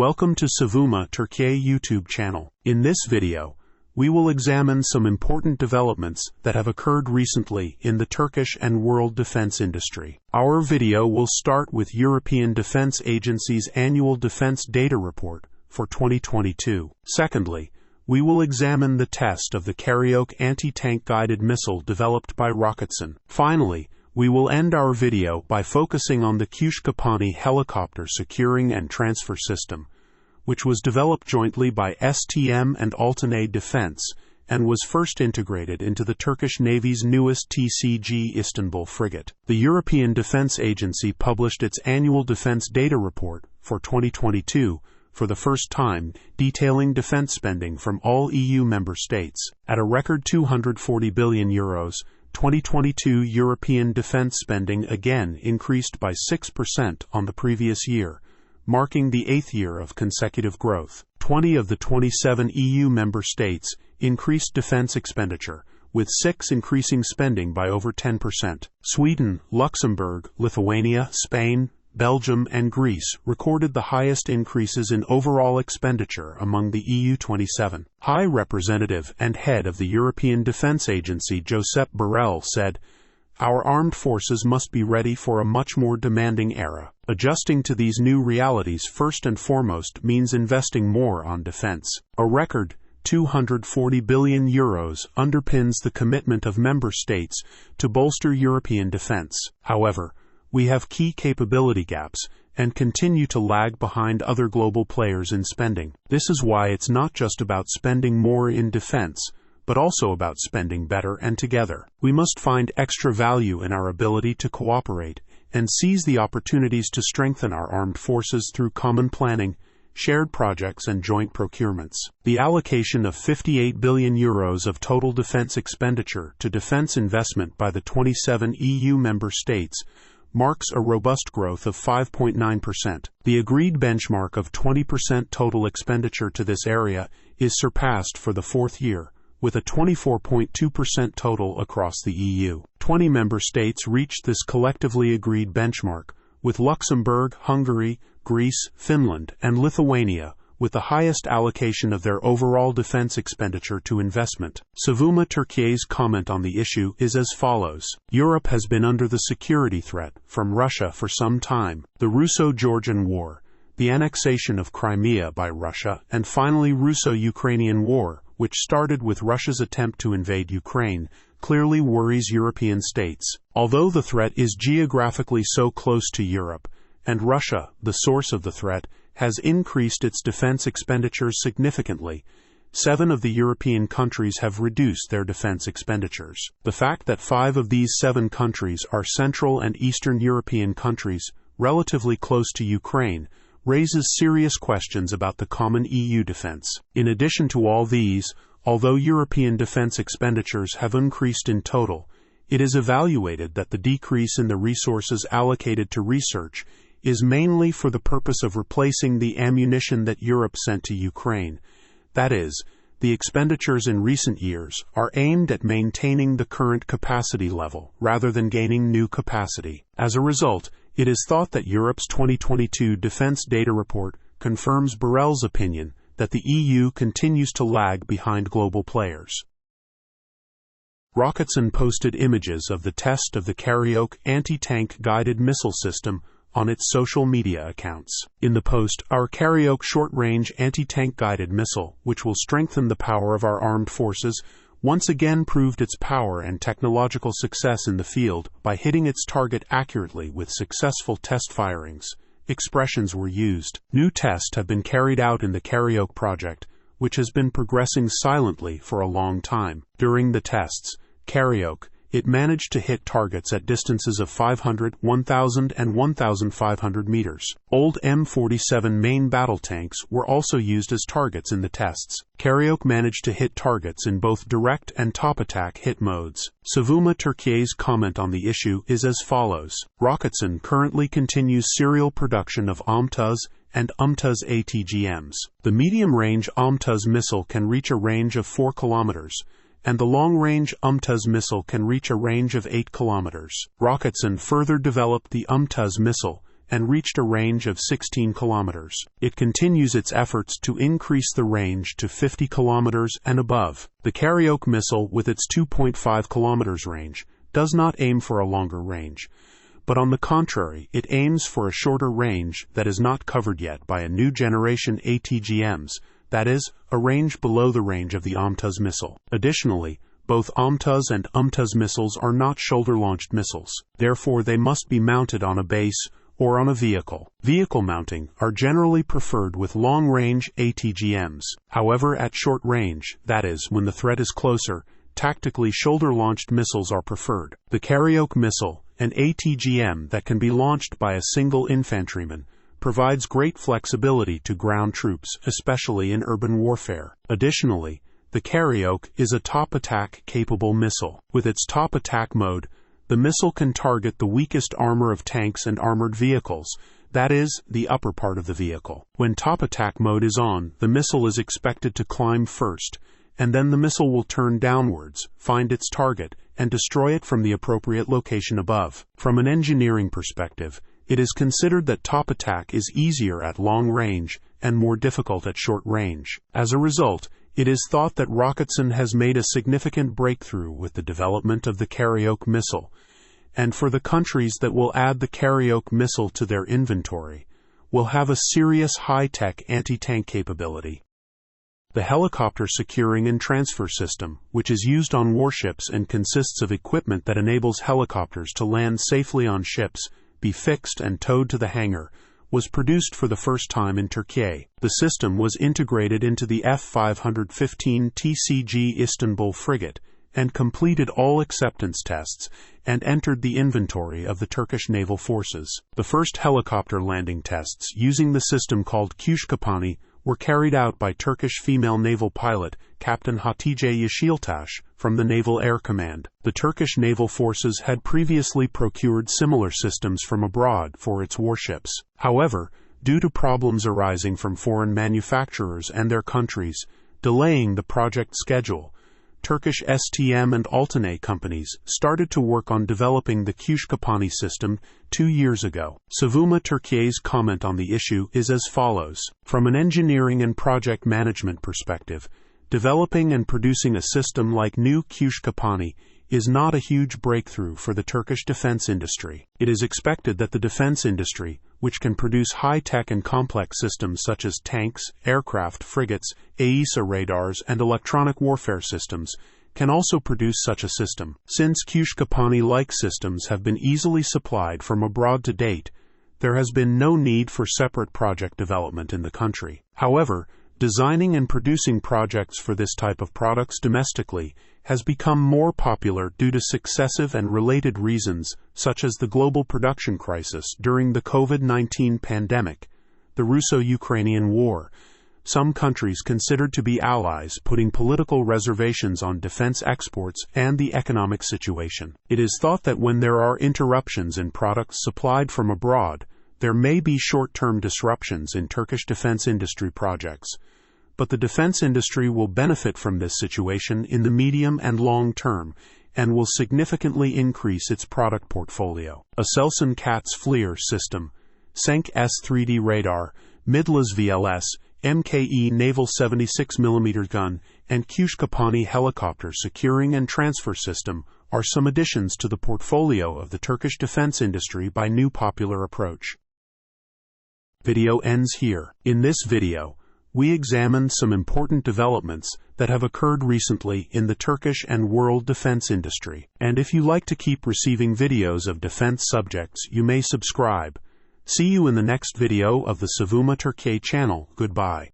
Welcome to Savunma Türkiye YouTube channel. In this video, we will examine some important developments that have occurred recently in the Turkish and world defense industry. Our video will start with European Defense Agency's annual defense data report for 2022. Secondly, we will examine the test of the Karaok anti-tank guided missile developed by Roketsan. Finally, we will end our video by focusing on the Qushkapanı helicopter securing and transfer system, which was developed jointly by STM and Altınay Defense and was first integrated into the Turkish Navy's newest TCG Istanbul frigate. The European Defense Agency published its annual defense data report for 2022 for the first time, detailing defense spending from all EU member states. At a record €240 billion, 2022 European defense spending again increased by 6% on the previous year, marking the 8th year of consecutive growth. 20 of the 27 EU member states increased defense expenditure, with 6 increasing spending by over 10%. Sweden, Luxembourg, Lithuania, Spain, Belgium, and Greece recorded the highest increases in overall expenditure among the EU 27. High Representative and head of the European Defense Agency Josep Borrell said, "Our armed forces must be ready for a much more demanding era. Adjusting to these new realities first and foremost means investing more on defense." A record €240 billion underpins the commitment of member states to bolster European defense. However, we have key capability gaps and continue to lag behind other global players in spending. This is why it's not just about spending more in defense, but also about spending better and together. We must find extra value in our ability to cooperate and seize the opportunities to strengthen our armed forces through common planning, shared projects, and joint procurements. The allocation of €58 billion of total defense expenditure to defense investment by the 27 EU member states marks a robust growth of 5.9%. The agreed benchmark of 20% total expenditure to this area is surpassed for the 4th year, with a 24.2% total across the EU. 20 member states reached this collectively agreed benchmark, with Luxembourg, Hungary, Greece, Finland, and Lithuania with the highest allocation of their overall defense expenditure to investment. Savunma Türkiye's comment on the issue is as follows. Europe has been under the security threat from Russia for some time. The Russo-Georgian War, the annexation of Crimea by Russia, and finally Russo-Ukrainian War, which started with Russia's attempt to invade Ukraine, clearly worries European states. Although the threat is geographically so close to Europe, and Russia, the source of the threat, has increased its defense expenditures significantly, 7 of the European countries have reduced their defense expenditures. The fact that 5 of these 7 countries are Central and Eastern European countries, relatively close to Ukraine, raises serious questions about the common EU defense. In addition to all these, although European defense expenditures have increased in total, it is evaluated that the decrease in the resources allocated to research is mainly for the purpose of replacing the ammunition that Europe sent to Ukraine. That is, the expenditures in recent years are aimed at maintaining the current capacity level rather than gaining new capacity. As a result, it is thought that Europe's 2022 Defense Data Report confirms Borrell's opinion that the EU continues to lag behind global players. Roketsan posted images of the test of the Karaok anti-tank guided missile system on its social media accounts. In the post, our Karaok short-range anti-tank guided missile, which will strengthen the power of our armed forces, once again proved its power and technological success in the field by hitting its target accurately with successful test firings. Expressions were used. New tests have been carried out in the Karaok project, which has been progressing silently for a long time. During the tests, Karaok, it managed to hit targets at distances of 500, 1,000, and 1,500 meters. Old M47 main battle tanks were also used as targets in the tests. Karaok managed to hit targets in both direct and top attack hit modes. Savunma Türkiye's comment on the issue is as follows. Roketsan currently continues serial production of AMTUZ and AMTUZ ATGMs. The medium-range AMTUZ missile can reach a range of 4 kilometers, and the long-range AMTUZ missile can reach a range of 8 kilometers. Roketsan further developed the AMTUZ missile and reached a range of 16 kilometers. It continues its efforts to increase the range to 50 kilometers and above. The Karaok missile, with its 2.5 kilometers range, does not aim for a longer range, but on the contrary, it aims for a shorter range that is not covered yet by a new generation ATGMs, that is, a range below the range of the AMTAS missile. Additionally, both AMTAS and UMTAS missiles are not shoulder-launched missiles. Therefore, they must be mounted on a base or on a vehicle. Vehicle mounting are generally preferred with long-range ATGMs. However, at short range, that is, when the threat is closer, tactically shoulder-launched missiles are preferred. The Karaok missile, an ATGM that can be launched by a single infantryman, provides great flexibility to ground troops, especially in urban warfare. Additionally, the Karaok is a top attack capable missile. With its top attack mode, the missile can target the weakest armor of tanks and armored vehicles, that is, the upper part of the vehicle. When top attack mode is on, the missile is expected to climb first, and then the missile will turn downwards, find its target, and destroy it from the appropriate location above. From an engineering perspective, it is considered that top attack is easier at long range and more difficult at short range. As a result, it is thought that Roketsan has made a significant breakthrough with the development of the Karaok missile, and for the countries that will add the Karaok missile to their inventory, will have a serious high-tech anti-tank capability. The helicopter securing and transfer system, which is used on warships and consists of equipment that enables helicopters to land safely on ships, be fixed and towed to the hangar, was produced for the first time in Turkey. The system was integrated into the F-515 TCG Istanbul frigate and completed all acceptance tests and entered the inventory of the Turkish naval forces. The first helicopter landing tests using the system called Qushkapanı were carried out by Turkish female naval pilot Captain Hatice Yeşiltaş from the Naval Air Command. The Turkish naval forces had previously procured similar systems from abroad for its warships. However, due to problems arising from foreign manufacturers and their countries delaying the project schedule, Turkish STM and Altınay companies started to work on developing the Kuşkapanı system 2 years ago. Savunma Türkiye's comment on the issue is as follows. From an engineering and project management perspective, developing and producing a system like new Kuşkapanı is not a huge breakthrough for the Turkish defense industry. It is expected that the defense industry, which can produce high-tech and complex systems such as tanks, aircraft, frigates, AESA radars, and electronic warfare systems, can also produce such a system. Since Kuşkapanı-like systems have been easily supplied from abroad to date, there has been no need for separate project development in the country. However, designing and producing projects for this type of products domestically has become more popular due to successive and related reasons such as the global production crisis during the COVID-19 pandemic, the Russo-Ukrainian War, some countries considered to be allies putting political reservations on defense exports, and the economic situation. It is thought that when there are interruptions in products supplied from abroad, there may be short-term disruptions in Turkish defense industry projects, but the defense industry will benefit from this situation in the medium and long term and will significantly increase its product portfolio. Aselsan CATS FLIR system, Senk S-3D radar, Midlas VLS, MKE naval 76mm gun, and Kuşkapanı helicopter securing and transfer system are some additions to the portfolio of the Turkish defense industry by new popular approach. Video ends here. In this video, we examined some important developments that have occurred recently in the Turkish and world defense industry. And if you like to keep receiving videos of defense subjects, you may subscribe. See you in the next video of the Savunma Türkiye channel. Goodbye.